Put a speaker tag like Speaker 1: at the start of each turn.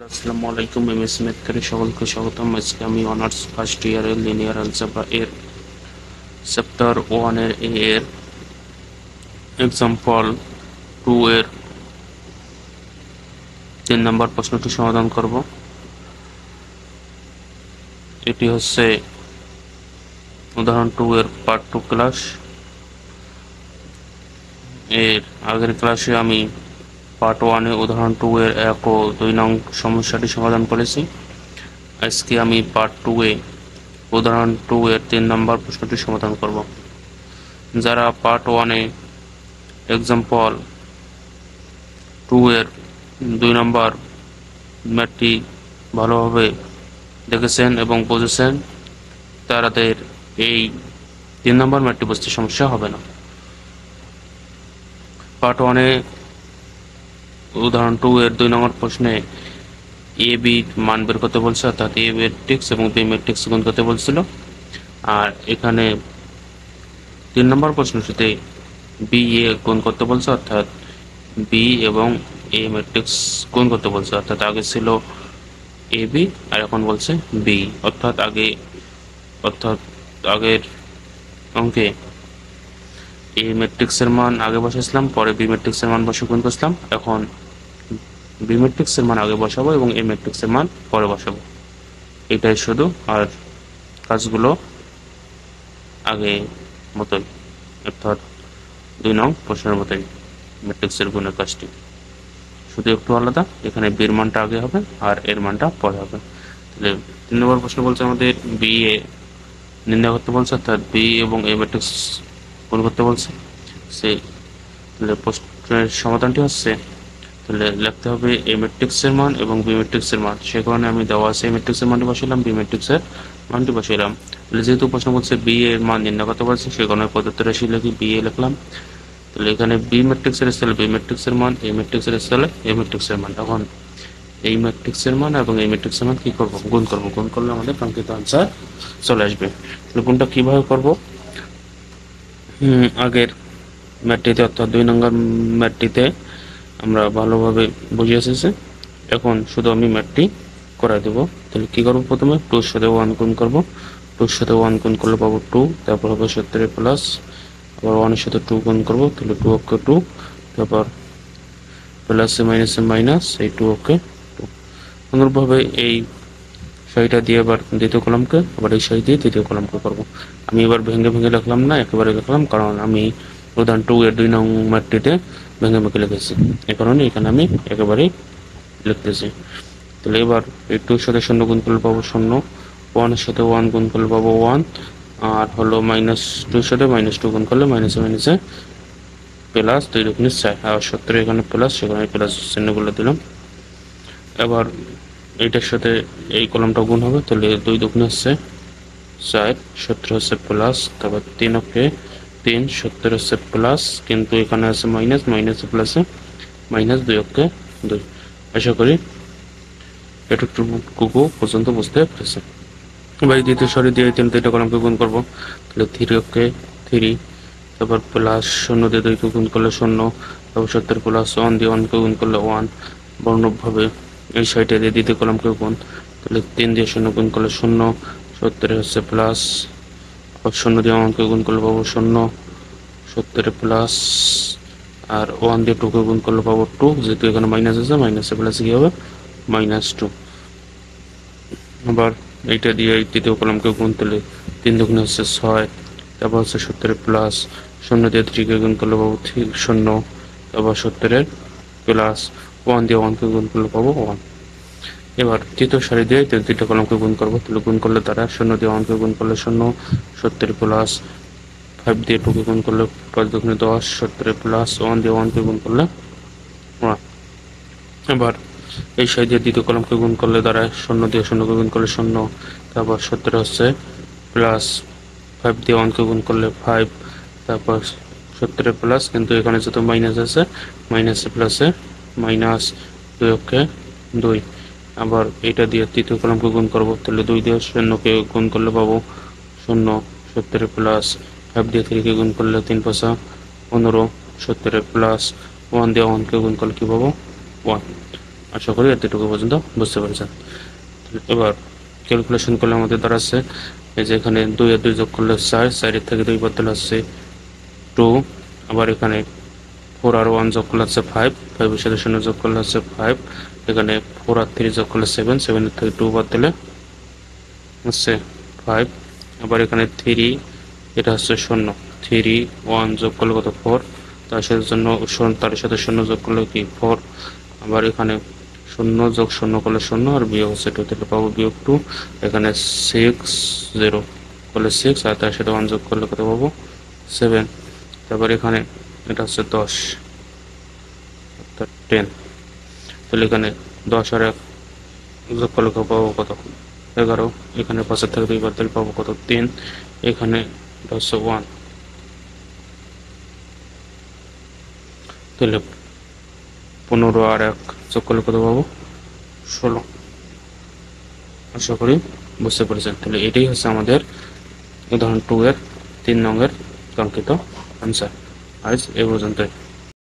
Speaker 1: আসসালামু আলাইকুম। এমএস ম্যাথের সকলকে স্বাগতম। আজকে আমি অনার্স ফার্স্ট ইয়ারের লিনিয়ার অ্যালজেব্রা এর চ্যাপ্টার 1 এর এর এক্সাম্পল 2 এর 3 নম্বর প্রশ্নটি সমাধান করব। এটি হচ্ছে উদাহরণ 2 এর পার্ট 2 ক্লাস। এর আগের ক্লাসে আমি পার্ট 1 এ উদাহরণ 2 এর 1 ও 2 নং সমস্যাটি সমাধান করেছি। আজকে আমি পার্ট 2 এ উদাহরণ 2 এর 3 নম্বর প্রশ্নটি সমাধান করব। যারা পার্ট 1 এ এক্সাম্পল 2 এর 2 নম্বর ম্যাথটি ভালোভাবে দেখেছেন এবং বুঝেছেন, তাদের এই 3 নম্বর ম্যাথটি বুঝতে সমস্যা হবে না। পার্ট 1 এ উদাহরণ 2 এর 2 নম্বর প্রশ্নে এ বি মান বের করতে বলছে, অর্থাৎ এ ম্যাট্রিক্স এবং বি ম্যাট্রিক্স গুণ করতে বলছিল। আর এখানে 3 নম্বর প্রশ্নটিতে বি এ গুণ করতে বলছে, অর্থাৎ বি এবং এ ম্যাট্রিক্স গুণ করতে বলছে। অর্থাৎ আগে ছিল এ বি আর এখন বলছে বি। অর্থাৎ আগের অঙ্কে এ ম্যাট্রিক্সের মান আগে বসাইছিলাম, পরে বি ম্যাট্রিক্সের মান বসে গুণ করছিলাম। এখন বি ম্যাট্রিক্সের মান আগে বসাবো এবং এ ম্যাট্রিক্সের মান পরে বসাবো। এটাই শুধু, আর কাজগুলো আগে মতোই, অর্থাৎ 2 নং প্রশ্নের মতোই ম্যাট্রিক্সের গুণের কাজটি, শুধু একটু আলাদা। এখানে বির মানটা আগে হবে আর এর মানটা পরে হবে। তাহলে 3 নম্বর প্রশ্ন বলছে আমাদের বি এ নির্ণয় করতে বলছে, অর্থাৎ বি এবং এ ম্যাট্রিক্স গুণ করতে বলছে। তাহলে প্রশ্নের সমাধানটি হচ্ছে, তাহলে লিখতে হবে এ ম্যাট্রিক্সের মান এবং বি ম্যাট্রিক্সের মান। সে কারণে আমি দেওয়া আছে এ ম্যাট্রিক্সের মানটি বসাইলাম, বি ম্যাট্রিক্সের মানটি বসাইলাম। তাহলে যেহেতু প্রশ্ন বলছে বি এর মান নির্ণয় করতে বলছে, সে কারণে প্রদত্ত রাশি লিখি বি এ লিখলাম। তাহলে এখানে বি ম্যাট্রিক্সের স্থলে বি ম্যাট্রিক্সের মান, এ ম্যাট্রিক্সের স্থলে এ ম্যাট্রিক্সের মান। এখন এই ম্যাট্রিক্সের মান এবং এই ম্যাট্রিক্সের মান কি করব? গুণ করব। গুণ করলে আমাদের কাঙ্ক্ষিত আনসার চলে আসবে। তাহলে গুণটা কিভাবে করব? আগের ম্যাটটিতে, অর্থাৎ 2 নম্বর ম্যাটটিতে আমরা ভালোভাবে বুঝে এসেছি। এখন শুধু আমি ম্যাটটি করে দেব। তাহলে কি করব? প্রথমে 2 এর সাথে 1 গুণ করব। 2 এর সাথে 1 গুণ করলে পাবো 2, তারপর হবে 70 প্লাস, আবার 1 এর সাথে 2 গুণ করব, তাহলে 2 অক্ষে 2, তারপর প্লাসে মাইনাসে মাইনাস, এই 2 অক্ষে 2। অনুরূপভাবে এই সাইটা দিয়ে আবার দ্বিতীয় কলামকে, আবার এই সাই দিয়ে তৃতীয় কলামকে করব। আমি এবার ভেঙে ভেঙে লিখলাম না, একেবারে লিখলাম, কারণ আমি উদাহরণ 2 এর 2 নং ম্যাটটিতে ভেঙে ভেঙে লিখেছি। এই কারণে এখানে আমি একেবারেই লিখতেছি। তাহলে এবার এই 2 এর সাথে 0 গুণ করলে পাবো 0, 1 এর সাথে 1 গুণ করলে পাবো 1, আর হলো মাইনাস 2 এর সাথে -2 গুণ করলে মাইনাসে মাইনাসে প্লাস 2 দুগুণে 4, আর 70 এখানে প্লাস, সেখানে প্লাস চিহ্নগুলো দিলাম। এবার এইটার সাথে এই কলমটা গুণ হবে, তাহলে 2 দুগুণে 4, 70 হচ্ছে প্লাস, তারপর 3 অক্ষে 3, 70 হচ্ছে প্লাস, কিন্তু এখানে আছে মাইনাস, মাইনাসে প্লাসে মাইনাস, 2 অক্ষে 2। আশা করি এটুকু পর্যন্ত বুঝতে পেরেছে। এবার দ্বিতীয় সারি দিয়ে 3টা কলমকে গুণ করব। তাহলে 3 অক্ষে 3, তারপর প্লাস 0 দিয়ে 2 কে গুণ করলে 0, তারপর 70 প্লাস 1 দিয়ে 1 কে গুণ করলে 1। বর্ণভাবে এই সাইডে দিয়ে দ্বিতীয় কলমকে গুণ, তাহলে 3 দিয়ে 0 গুণ করলে 0, 70 হচ্ছে প্লাস, আবার 0 দিয়ে 1 কে গুণ করলে পাবো 0, 70 প্লাস, আর 1 দিয়ে 2 কে গুণ করলে পাবো 2, যেহেতু এখানে মাইনাস আছে, মাইনাসে প্লাসে কি হবে? -2। আবার এইটা দিয়ে এই তৃতীয় কলমকে গুণ, তাহলে 3 দুগুণে হচ্ছে 6, তারপর হচ্ছে 70 প্লাস, 0 দিয়ে 3 কে গুণ করলে পাবো 0, তারপর 70 প্লাস, 1 দিয়ে 1 কে গুণ করলে পাবো 1। এবার তৃতীয় সারি দিয়ে 3টা কলমকে গুণ করবো, তাহলে গুণ করলে তারা 0 দিয়ে 1 কে গুণ করলে 0, 70 প্লাস, 5 দিয়ে 2 কে গুণ করলে 5 দুগুণে 10, 70 প্লাস, 1 দিয়ে 1 কে গুণ করলে 1। এবার এই সারি দিয়ে দ্বিতীয় কলমকে গুণ করলে দাঁড়ায় 0 দিয়ে 0 কে গুণ করলে 0, তারপর 70 হচ্ছে প্লাস, 5 দিয়ে 1 কে গুণ করলে 5, তারপর 70 প্লাস, কিন্তু এখানে যত মাইনাস আছে, মাইনাসে প্লাসে মাইনাস, 2 অক্ষে 2। আবার এটা দিয়ে তৃতীয় কলমকে গুণ করব, তাহলে 2 দিয়ে 0 কে গুণ করলে পাবো 0, 70 প্লাস, 5 দিয়ে 3 কে গুণ করলে 3 5 15, 70 প্লাস, 1 দিয়ে 1 কে গুণ করলে কি পাবো? 1। আশা করি এতটুকু পর্যন্ত বুঝতে পেরেছেন। এবার ক্যালকুলেশন করলে আমাদের দাঁড়াচ্ছে এই যে এখানে 2 আর 2 যোগ করলে 4, 4 এর থেকে 2 বাদ দিলে হচ্ছে 2, আবার এখানে 4 আর 1 যোগ করলে হচ্ছে 5, 5 এর সাথে 0 যোগ করলে হচ্ছে 5, এখানে 4 আর 3 যোগ করলে 7, 7 এর থেকে 2 বাদ দিলে হচ্ছে 5, আবার এখানে 3, এটা হচ্ছে 0, 3 1 যোগ করলে কত 4, তার সাথে তার সাথে 0 যোগ করলে কি 4, আবার এখানে 0 যোগ 0 করলে 0 আর বিয়োগ হচ্ছে 2, তাহলে পাবো বিয়োগ 2, এখানে 6 0 করলে 6 আর তার সাথে 1 যোগ করলে কত পাবো 7, তারপর এখানে এটা হচ্ছে 10 অর্থাৎ 10, তাহলে এখানে 10 আর 1 যোগ করলে পাবো কত 11, এখানে 5 থেকে 2 বাদ দিলে পাবো কত 3, এখানে এটা হচ্ছে 1, তাহলে 15 আর 1 যোগ করলে কত পাবো 16। আশা করি বুঝতে পেরেছেন। তাহলে এটাই হচ্ছে আমাদের উদাহরণ 2 এর 3 নং এর কাঙ্ক্ষিত আনসার। আজ এই পর্যন্তই।